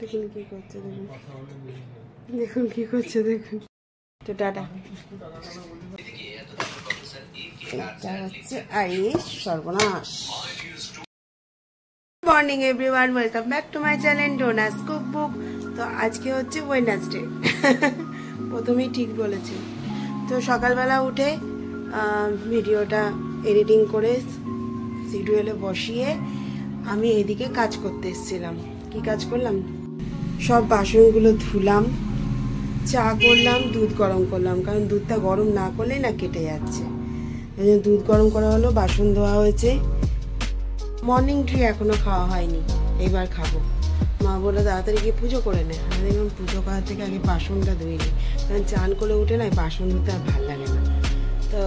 দেখুন কি করছে, দেখুন দেখুন কি করছে, দেখুন। তো টাটা। এটা হচ্ছে আইস সর্বনাশ। Morning everyone, welcome back to my channel ডোনাস cookbook. তো আজকে হচ্ছে ওয়েডনেসডে। প্রথমেই ঠিক বলেছি। তো সকালবেলা উঠে ভিডিওটা এডিটিং করে শিডিউলে বসিয়ে আমি এদিকে কাজ করতে এসেছিলাম। কি কাজ করলাম, সব বাসনগুলো ধুলাম, চা করলাম, দুধ গরম করলাম, কারণ দুধটা গরম না করলে না কেটে যাচ্ছে। দুধ গরম করা হলো, বাসন ধোয়া হয়েছে। মর্নিং ট্রি এখনো খাওয়া হয়নি, এবার খাবো। মা বললো তাড়াতাড়ি গিয়ে পুজো করে নে। আমি দেখলাম পুজো করার থেকে আগে বাসনটা ধুয়ে নিই, কারণ চান করে উঠে না বাসন ধুতে আর ভালো লাগে না। তো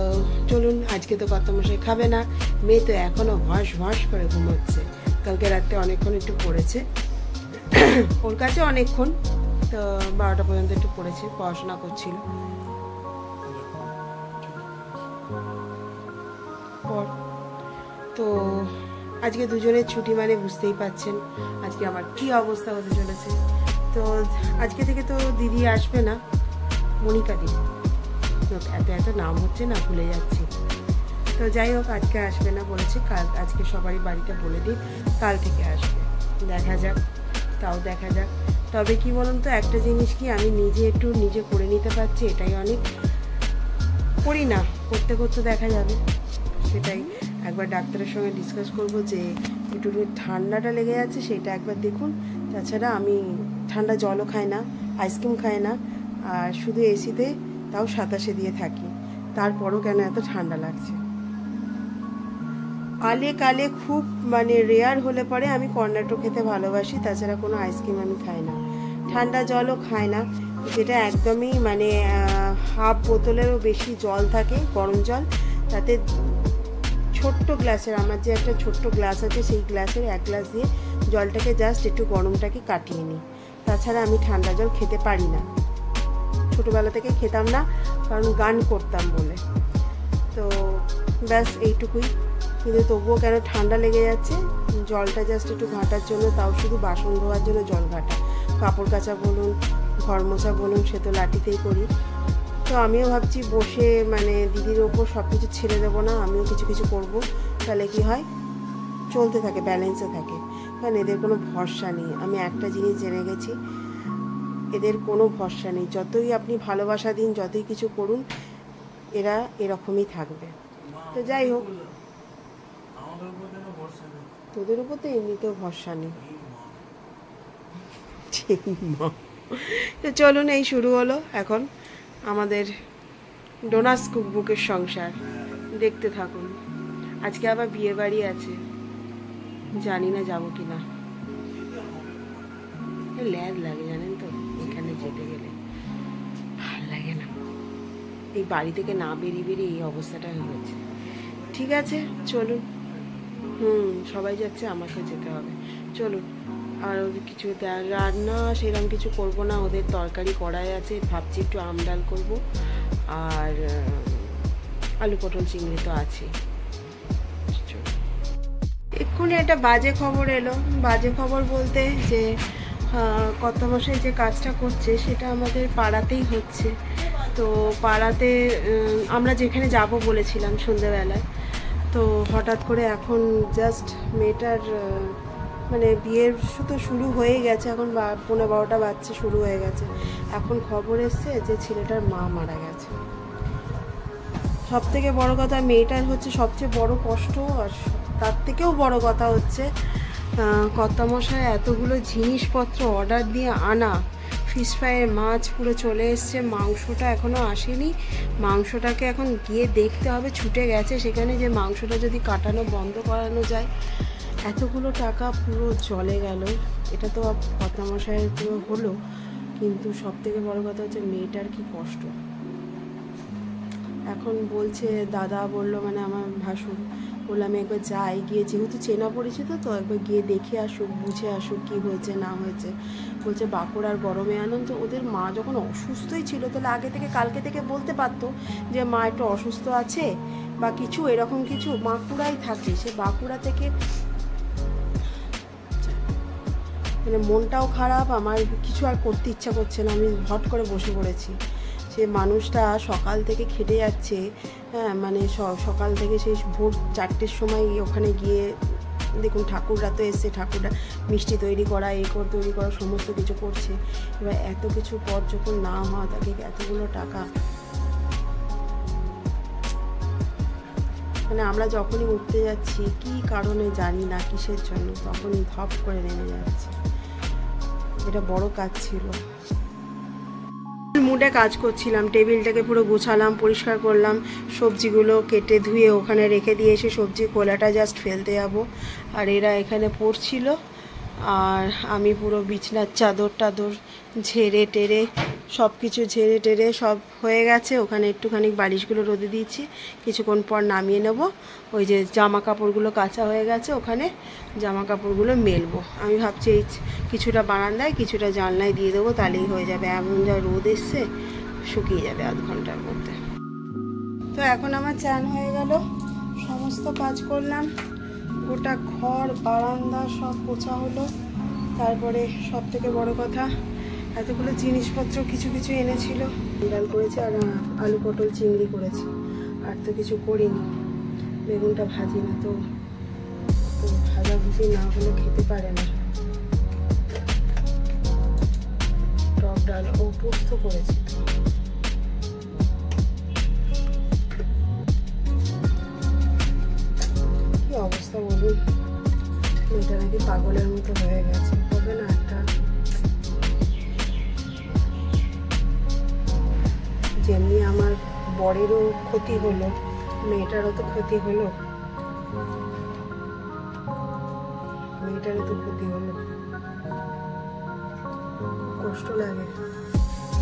চলুন, আজকে তো কর্তামশাই খাবে না, মেয়ে তো এখনো ভস ভস করে ঘুমোচ্ছে। কালকে রাত্রে অনেকক্ষণ একটু পড়েছে, ওর কাছে অনেকক্ষণ, তো 12টা পর্যন্ত একটু পড়েছে, পড়াশোনা করছিল। তো আজকে দুজনের ছুটি, মানে বুঝতেই পাচ্ছেন আজকে আমার কি অবস্থা হতে চলেছে। তো আজকে থেকে তো দিদি আসবে না, মনিকা দিদি, এত এত নাম হচ্ছে না, ভুলে যাচ্ছি। তো যাই হোক, আজকে আসবে না বলেছে, কাল আজকে সবারই বাড়িতে বলে দিই কাল থেকে আসবে। দেখা যাক, তাও দেখা যাক। তবে কি বলুন তো, একটা জিনিস কি, আমি নিজে একটু নিজে করে নিতে পারছি, এটাই অনেক। করি না, করতে করতে দেখা যাবে। সেটাই একবার ডাক্তারের সঙ্গে ডিসকাস করবো যে একটু ঠান্ডাটা লেগে যাচ্ছে, সেটা একবার দেখুন। তাছাড়া আমি ঠান্ডা জলও খাই না, আইসক্রিম খাই না, আর শুধু এসিতে তাও 27 দিয়ে থাকি, তারপরও কেন এত ঠান্ডা লাগছে। আলে কালে খুব মানে রেয়ার হলে পরে আমি কর্নেটো খেতে ভালোবাসি, তাছাড়া কোনো আইসক্রিম আমি খাই না, ঠান্ডা জলও খাই না। যেটা একদমই মানে হাফ বোতলেরও বেশি জল থাকে, গরম জল, তাতে ছোট্ট গ্লাসের, আমার যে একটা ছোট্ট গ্লাস আছে, সেই গ্লাসের 1 গ্লাস দিয়ে জলটাকে জাস্ট একটু গরমটাকে কাটিয়ে নিই। তাছাড়া আমি ঠান্ডা জল খেতে পারি না, ছোটোবেলা থেকে খেতাম না, কারণ গান করতাম বলে। তো ব্যাস এইটুকুই। কিন্তু তবুও কেন ঠান্ডা লেগে যাচ্ছে, জলটা জাস্ট একটু ঘাঁটার জন্য, তাও শুধু বাসন ধোয়ার জন্য জল ঘাঁটা, কাপড় কাচা বলুন, ঘর মোছা বলুন, সে তো লাঠিতেই করি। তো আমিও ভাবছি বসে মানে দিদির ওপর সব কিছু ছেড়ে দেবো না, আমিও কিছু কিছু করবো, তাহলে কি হয়, চলতে থাকে, ব্যালেন্সে থাকে। কারণ এদের কোনো ভরসা নেই, আমি একটা জিনিস জেনে গেছি, এদের কোনো ভরসা নেই। যতই আপনি ভালোবাসা দিন, যতই কিছু করুন, এরা এরকমই থাকবে। তো যাই হোক, তোদের উপর তো এমনিতেও ভরসা নেই। তো চলুন, এই শুরু হলো এখন আমাদের ডোনাস কুকবুকের সংসার, দেখতে থাকুন। আজকে আবার বিয়ে বাড়ি আছে, জানি না যাবো কিনা, ল্যাদ লাগে জানেন তো, এখানে যেতে গেলে ভাল লাগে না, এই বাড়ি থেকে না বেরিয়ে বেরিয়ে এই অবস্থাটা হয়েছে। ঠিক আছে চলুন, সবাই যাচ্ছে, আমাকে যেতে হবে, চলুন। আর কিছু রান্না সেরকম কিছু করব না, ওদের তরকারি কড়াই আছে, ভাবছি একটু আম ডাল করবো, আর আলু পটল চিংড়ি তো আছে। এক্ষুনি একটা বাজে খবর এলো, বাজে খবর বলতে যে কর্তামশাই যে কাজটা করছে সেটা আমাদের পাড়াতেই হচ্ছে। তো পাড়াতে আমরা যেখানে যাব বলেছিলাম সন্ধ্যেবেলায়, তো হঠাৎ করে এখন জাস্ট মেয়েটার মানে বিয়ের তো শুরু হয়ে গেছে, এখন 11:30 বাজছে, শুরু হয়ে গেছে। এখন খবর এসছে যে ছেলেটার মা মারা গেছে। সব থেকে বড় কথা, মেয়েটার হচ্ছে সবচেয়ে বড় কষ্ট, আর তার থেকেও বড় কথা হচ্ছে কর্তামশাই এতগুলো জিনিসপত্র অর্ডার দিয়ে আনা, ফিশ ফ্রাইয়ের মাছ পুরো চলে এসছে, মাংসটা এখনও আসেনি, মাংসটাকে এখন গিয়ে দেখতে হবে, ছুটে গেছে সেখানে, যে মাংসটা যদি কাটানো বন্ধ করানো যায়। এতগুলো টাকা পুরো চলে গেল, এটা তো কর্তামশাইয়ের পুরো হলো, কিন্তু সব থেকে বড় কথা হচ্ছে মেয়েটার কি কষ্ট। এখন বলছে, দাদা বললো, মানে আমার ভাসুর বললো, আমি একবার যাই, গিয়ে যেহেতু চেনা পরিচিত, তো একবার গিয়ে দেখে আসুক, বুঝে আসুক কী হয়েছে না হয়েছে। বলছে বাঁকুড়ার গরমে আনন্দ, ওদের মা যখন অসুস্থই ছিল, তাহলে আগে থেকে কালকে থেকে বলতে পারতো যে মা একটু অসুস্থ আছে বা কিছু এরকম কিছু, বাঁকুড়াই থাকে, সে বাঁকুড়া থেকে মানে মনটাও খারাপ, আমার কিছু আর করতে ইচ্ছা করছে না, আমি হট করে বসে পড়েছি। সে মানুষটা সকাল থেকে খেটে যাচ্ছে, হ্যাঁ মানে সকাল থেকে সেই ভোর 4টের সময় ওখানে গিয়ে দেখুন ঠাকুররা তো এসছে, ঠাকুররা মিষ্টি তৈরি করা তৈরি করা সমস্ত কিছু করছে। এবার এত কিছু পর যখন না হয় তাকে এতগুলো টাকা, মানে আমরা যখনই উঠতে যাচ্ছি কি কারণে জানি না কিসের জন্য, তখনই ধপ করে নেমে যাচ্ছে। এটা বড় কাজ ছিল। মুডে কাজ করছিলাম, টেবিলটাকে পুরো গুছালাম, পরিষ্কার করলাম, সবজিগুলো কেটে ধুয়ে ওখানে রেখে দিয়ে এসে সবজির খোলাটা জাস্ট ফেলতে যাবো। আর এরা এখানে পড়ছিল, আর আমি পুরো বিছনার চাদর টাদর ঝেড়ে টেরে সব কিছু ঝেড়ে টেরে সব হয়ে গেছে। ওখানে একটুখানি বালিশগুলো রোদে দিয়েছি, কিছুক্ষণ পর নামিয়ে নেব। ওই যে জামা কাপড়গুলো কাচা হয়ে গেছে, ওখানে জামা কাপড়গুলো মেলবো। আমি ভাবছি এই কিছুটা বারান্দায় কিছুটা জানলায় দিয়ে দেবো, তাহলেই হয়ে যাবে। এমন যা রোদ এসছে, শুকিয়ে যাবে আধ ঘন্টার মধ্যে। তো এখন আমার চান হয়ে গেল, সমস্ত কাজ করলাম, গোটা ঘর বারান্দা সব পোছা হলো। তারপরে সব থেকে বড় কথা, এতগুলো জিনিসপত্র কিছু কিছু এনেছিল, ডাল করেছি আর আলু পটল চিংড়ি করেছি, আর তো কিছু করিনি। বেগুনটা ভাজি না, তো ভাজা ভুজি না হলে খেতে পারে না। টক ডাল ও পোস্ত করেছি। কি অবস্থা বলুন, মেয়েটা নাকি পাগলের মতো হয়ে গেছে। হবে না একটা, যেমনি আমার বরেরও ক্ষতি হলো, মেয়েটারও তো ক্ষতি হলো, মেয়েটারও তো ক্ষতি হলো। কষ্ট লাগে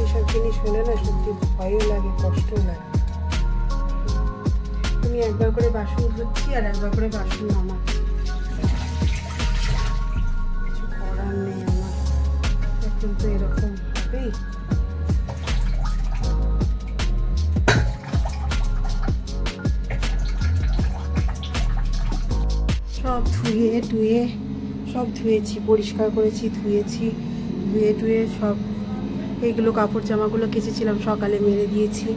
এসব জিনিস হলে না, সত্যি ভয়ও লাগে, কষ্টও লাগে। আমি একবার করে বাসন ধুচ্ছি আর একবার করে বাসন নামাচ্ছি, কিছু করার নেই আমার, এখন তো এরকম হবেই। সব ধুয়ে টুয়ে সব ধুয়েছি, পরিষ্কার করেছি, ধুয়েছি, ধুয়ে টুয়ে সব এইগুলো কাপড় জামাগুলো কেচেছিলাম সকালে মেরে দিয়েছি।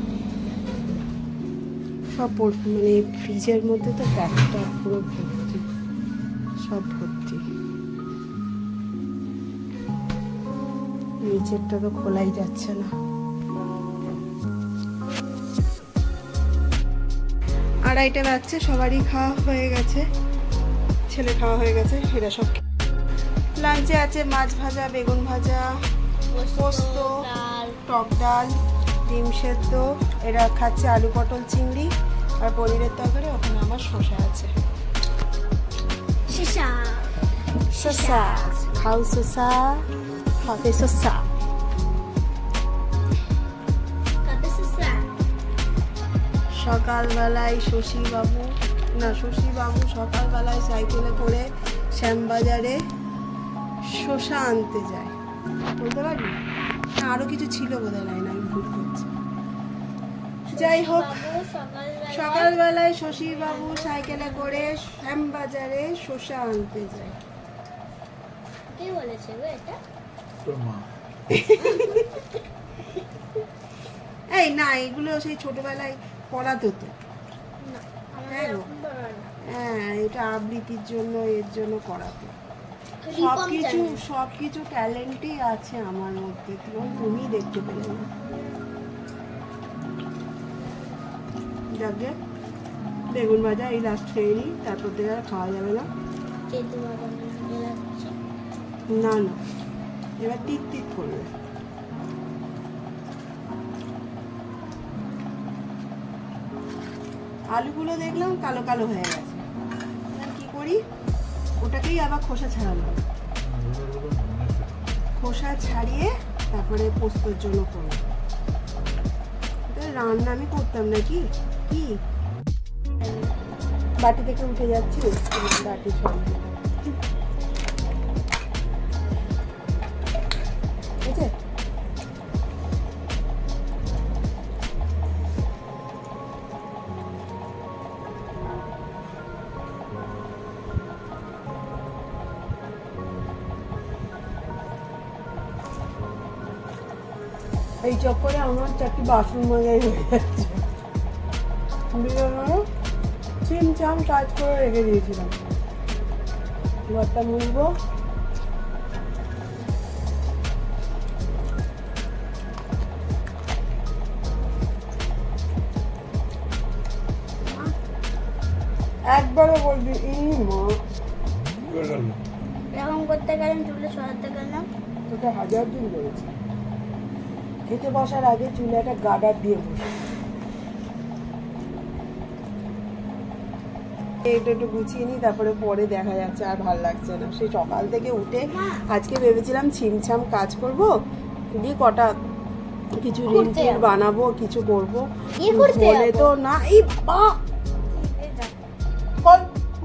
সব মানে ফ্রিজের মধ্যে তো ব্যাগটা পুরো ভর্তি, সব ভর্তি। নিচেরটা তো খোলাই যাচ্ছে না। আড়াইটা বাজছে, সবারই খাওয়া হয়ে গেছে, ছেলে খাওয়া হয়ে গেছে। এরা সব লাঞ্চে আছে মাছ ভাজা, বেগুন ভাজা, পোস্ত, টক ডাল, ডিম সেদ্ধ। এরা খাচ্ছে আলু পটল চিংড়ি আর পনিরের তরকারি। ওখানে আমার শসা আছে। শসা খাও, শসা খাবে, শসা সকালবেলায় শশীবাবু সকালবেলায় সাইকেলে করে শ্যামবাজারে শসা আনতে যায়, বলতে পারি না, আরো কিছু ছিল বোধহয়, না আমি ভুল করছি। যাই হোক, সকালবেলায় শশীবাবু সাইকেলে করে শ্যামবাজারে শসা আনতে যায়। কে বলেছে গো এটা? তোর মা। এই না, এগুলো সেই ছোটবেলায় পড়াতো তো। হ্যাঁ, এটা আবৃত্তির জন্য, এর জন্য করাতো। সবকিছু ট্যালেন্টই আছে আমার মধ্যে, তুমি দেখতে পেলে না। যাকে বেগুন ভাজা এই লাস্ট খেয়ে নিই, তারপর থেকে আর খাওয়া যাবে না। না না, এবার টিক টিক করবে। আলুগুলো দেখলাম কালো কালো হয়ে গেছে, কি করি, ওটাকেই আবার খোসা ছাড়ালাম। খোসা ছাড়িয়ে তারপরে পোস্তর জন্য করব। রান্না আমি করতাম নাকি, কি বাটি থেকে উঠে যাচ্ছি, বাটি সব ঠিক আছে। এই চক্করে আমার 4টি বাসন মাজাই হয়ে যাচ্ছে। চিমচাম কাজ করে রেখে দিয়েছিলাম, ঘরটা মুছবো। একবারও বলবি মা এরকম করতে গেলাম, চুলে সরাতে গেলাম। তোকে 1000 দিন বলেছি খেতে বসার আগে চুলে একটা গার্ডার দিয়ে বসে। এটা একটু গুছিয়ে নিই, তারপরে পরে দেখা যাচ্ছে আর ভাল লাগছে না। সেই সকাল থেকে উঠে আজকে ভেবেছিলাম ছিমছাম কাজ করব, দিয়ে কটা কিছু রিল টিল বানাবো, কিছু করবো, বলে তো না। এই বাবা কল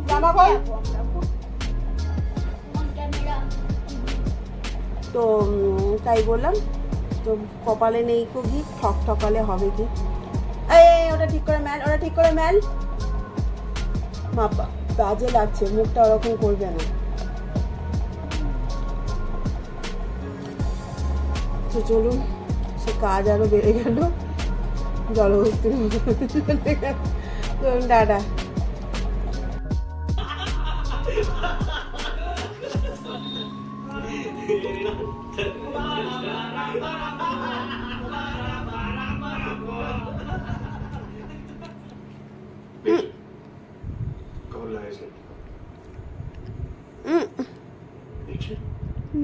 জামা কল। তো তাই বললাম, তো কপালে নেই কো ঘি, ঠক ঠকালে হবে কি। এই ওটা ঠিক করে মেল, ওটা ঠিক করে মেল। মাপা কাজে লাগছে, মুখটা ওরকম করবে না। তো চলুন, সে কাজ আরো বেড়ে গেল, জলহস্তির মতো চলে গেল। চলুন টাটা।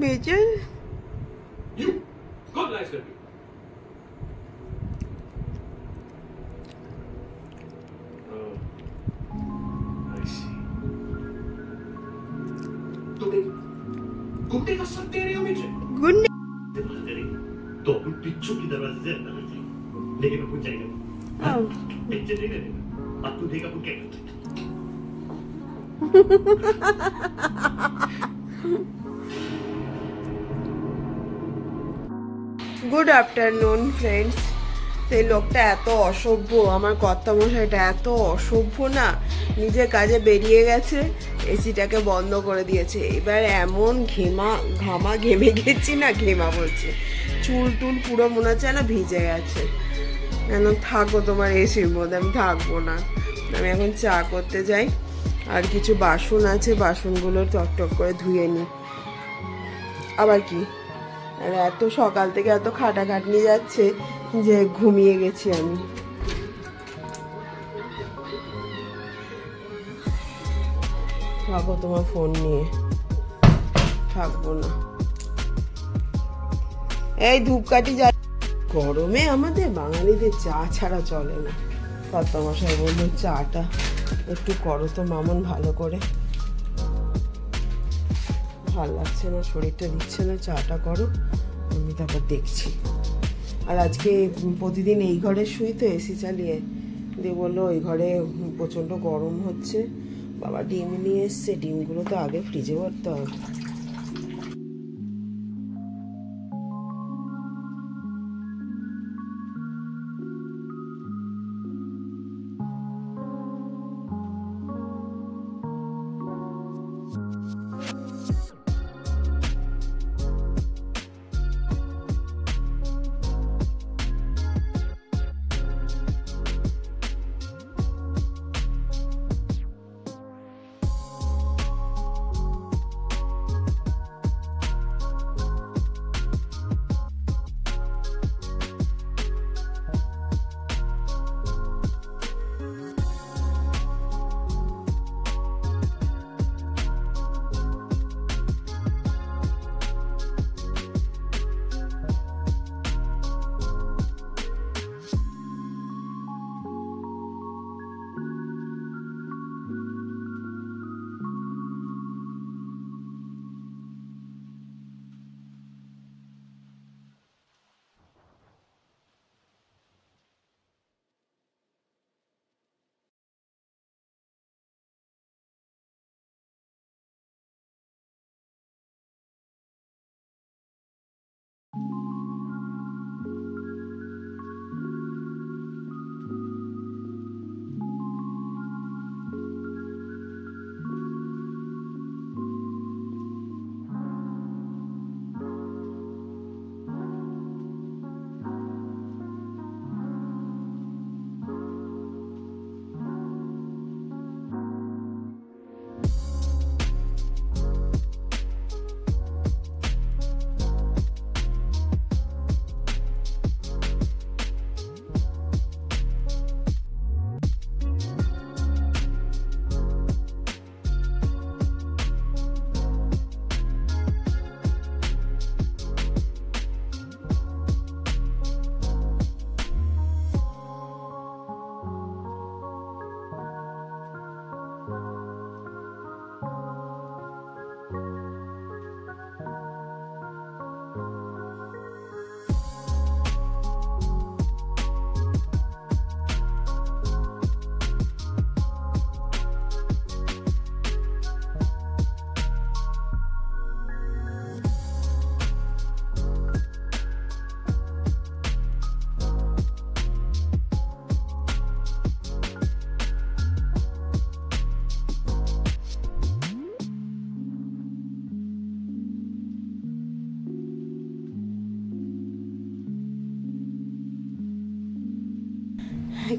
बेचन You कौन लाइज कर दी? Oh, I see. तुम एक गुंडे का सब दे रहे हो मुझे? गुंडे तो अपन पिच्चू की दरवाजे से अंदर जाएंगे, लेकिन अपन जाएंगे पिच्चू नहीं देगा, आपको देगा अपन क्या करते? Good afternoon friends. সেই লোকটা এত অসভ্য, আমার কর্তামশাইটা এত অসভ্য না, নিজের কাজে বেরিয়ে গেছে, এসিটাকে বন্ধ করে দিয়েছে। এবার এমন ঘামা ঘেমে গেছি না, ঘেমা বলছে, চুল টুল পুরো মনে হচ্ছে না ভিজে গেছে। এখন থাকো তোমার এসির মধ্যে, আমি থাকবো না। আমি এখন চা করতে যাই, আর কিছু বাসন আছে, বাসনগুলো টকটক করে ধুয়ে নিই। আবার কি, আর এত সকাল থেকে এত খাটাখাটনি যাচ্ছে যে ঘুমিয়ে গেছি আমি। থাকো তোমার ফোন নিয়ে, থাকবো না। এই ধূপকাঠি যা, গরমে আমাদের বাঙালিদের চা ছাড়া চলে না। কর্তামশাই বললো চাটা একটু করো তো মামন ভালো করে, ভাল লাগছে না, শরীরটা দিচ্ছে না, চাটা করো, আমি তারপর দেখছি। আর আজকে প্রতিদিন এই ঘরে শুই তো এসি চালিয়ে, দিয়ে বললো ওই ঘরে প্রচণ্ড গরম হচ্ছে। বাবা ডিম নিয়ে এসছে, ডিমগুলো তো আগে ফ্রিজে ভরতে হবে।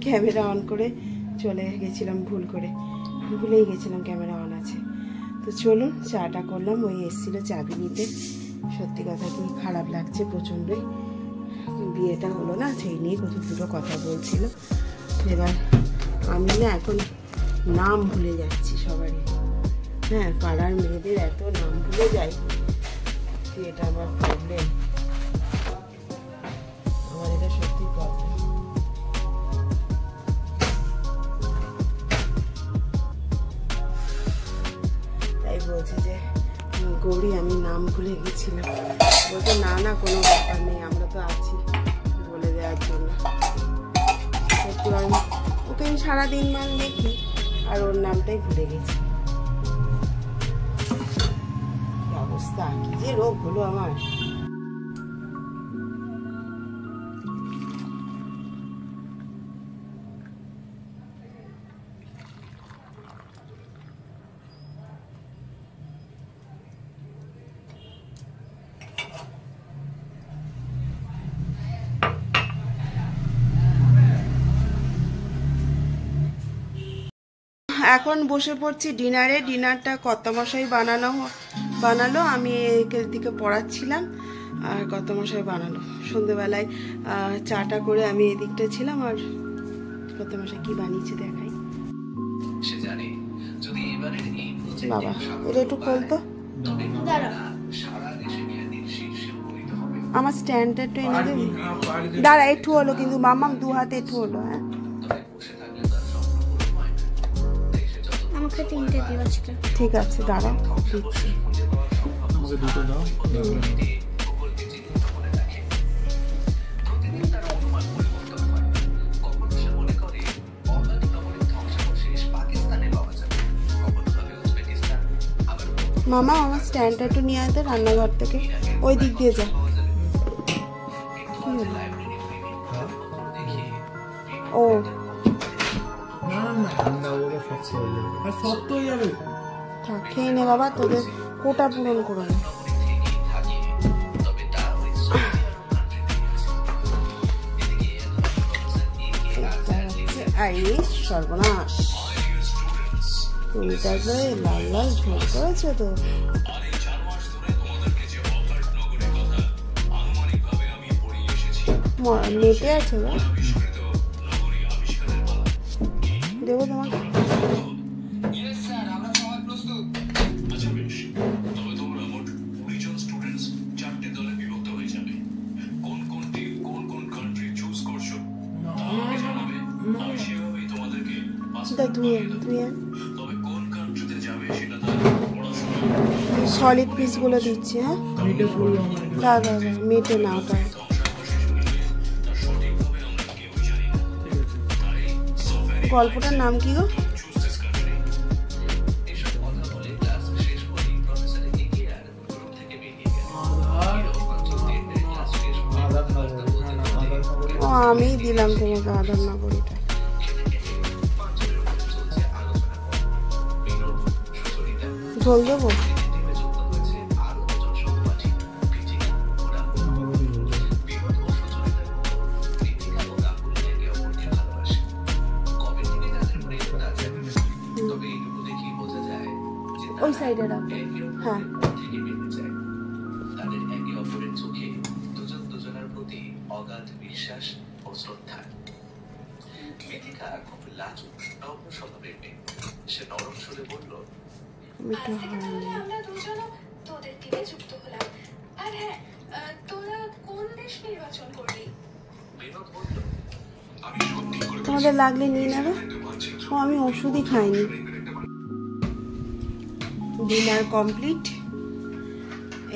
ক্যামেরা অন করে চলে গেছিলাম, ভুলেই গেছিলাম ক্যামেরা অন আছে। তো চলুন চাটা করলাম, ওই এসেছিল চাবি নিতে। সত্যি কথা কি খারাপ লাগছে প্রচণ্ডই, বিয়েটা হলো না সেই নিয়ে দুটো কথা বলছিল। এবার আমি না এখন নাম ভুলে যাচ্ছি সবারই, হ্যাঁ পাড়ার মেয়েদের এত নাম ভুলে যাই, এটা আমার প্রবলেম, আমার এটা সত্যি প্রবলেম। তাই বলছি যে গৌরী আমি নাম ভুলে গেছিলাম, বলতে না না কোনো ব্যাপার নেই, আমরা তো আছি বলে দেওয়ার জন্য। একটু ওকে আমি সারাদিন মান দেখি আর ওর নামটাই ভুলে গেছি। অবস্থা কি যে রোগ হলো আমার। এখন বসে পড়ছি ডিনারে। ডিনারটা কর্তামশাই বানালো, আমি দিকে পড়াচ্ছিলাম আর কর্তামশাই বানালো। সন্ধ্যেবেলায় চাটা করে আমি এদিকটা ছিলাম, আর কর্তামশাই কি বানিয়েছে দেখাই। বাবা এটা একটু খোলতো, আমার স্ট্যান্ডটা একটু এনে দেবি। দাঁড়া একটু হলো কিন্তু মাম্মাম, 2 হাতে একটু হলো। হ্যাঁ আমাকে 3টে দিও আজকে। ঠিক আছে দাঁড়াও দিচ্ছি। আমাকে 2টো দাও। মামা আমার স্ট্যান্ডটা একটু নিয়ে আসতে রান্নাঘর থেকে, ওই দিক দিয়ে যা। ও থাক খেয়ে নে বাবা, তোদের কোটা পূরণ করো না। আরে সর্বনাশ, তুমিটা লাল লাল ঝোল করেছো তো। নেটে আছে গো, দেবো তোমাকে। সলিড পিসগুলো দিচ্ছি। হ্যাঁ দাদা মেটে না ওটা। গল্পটার নাম কি গো? ও আমি দিলাম তোমাকে আধার নগরীটা। ঝোল দেবো? ওই সাইডে রাখো। হ্যাঁ তাদের একে অপরের চোখে দুজনের প্রতি অগাধ বিশ্বাস ও শ্রদ্ধা। মিথিকা খুব লাজুক নম্র স্বভাবের মেয়ে। সে নরম সুরে বলল, আমরা দুজনও তোদের টিমে যুক্ত হলাম। আর হ্যাঁ, তোরা কোন দেশ নির্বাচন করলি? বিনোদ বলল, তোমাদের লাগলে নিয়ে নেবে। ও আমি ওষুধই খাইনি। ডিনার কমপ্লিট,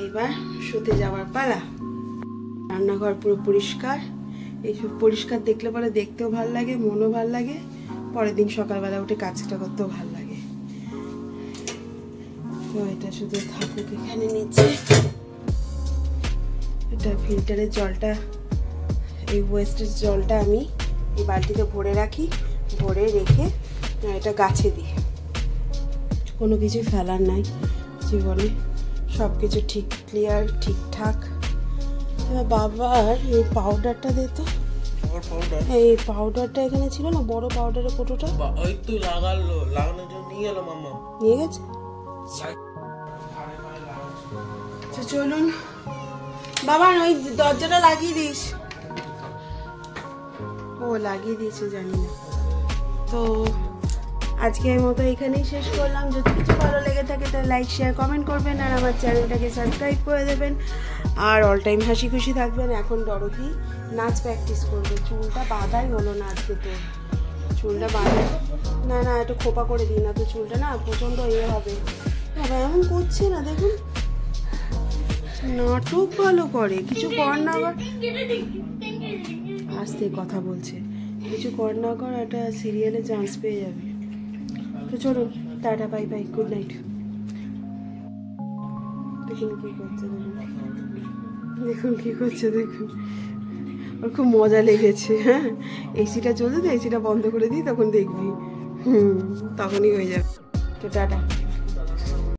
এইবার শুতে যাওয়ার পালা। রান্নাঘর পুরো পরিষ্কার, এইসব পরিষ্কার দেখলে পরে দেখতেও ভাল লাগে, মনও ভাল লাগে, পরের দিন সকালবেলা উঠে কাজটা করতেও ভাল লাগে। তো এটা শুধু থাকুক এখানে নিচে। এটা ফিল্টারের জলটা, এই ওয়েস্টের জলটা আমি এই বালতিতে ভরে রাখি, ভরে রেখে এটা গাছে দিই। কোনো কিছু ফেলার নাই জীবনে, সব কিছু ঠিক ক্লিয়ার ঠিকঠাক। এবার বাবার এই পাউডারটা দে তো, পাউডার এই পাউডারটা এখানে ছিল না, বড় পাউডারের কোটোটা ওই তো লাগানোর জন্য নিয়ে গেল মামা। নিয়ে গেছে। আচ্ছা চলুন বাবা, ওই দরজাটা লাগিয়ে দিস। ও লাগিয়ে দিয়েছে জানি না। তো আজকের মতো এখানেই শেষ করলাম। যদি কিছু ভালো লেগে থাকে তাহলে লাইক শেয়ার কমেন্ট করবেন, আর আমার চ্যানেলটাকে সাবস্ক্রাইব করে দেবেন, আর অল টাইম হাসি খুশি থাকবেন। এখন ডরথি নাচ প্র্যাকটিস করবে। চুলটা বাঁধাই হলো না আজকে, তো চুলটা বাঁধা না, না একটু খোপা করে দিই না তো চুলটা না প্রচণ্ড ইয়ে হবে। বাবা এমন করছে না, দেখুন নাটক ভালো করে, কিছু কর না কর, আস্তে কথা বলছে, কিছু কর না কর একটা সিরিয়ালে চান্স পেয়ে যাবে। তো চলুন tata, bye bye, good night. দেখুন কি করছে, দেখুন কি করছে, দেখুন ওর খুব মজা লেগেছে। হ্যাঁ এসিটা চলছে তো, এসিটা বন্ধ করে দিই তখন দেখবি, তখনই হয়ে যাবে। তো টাটা।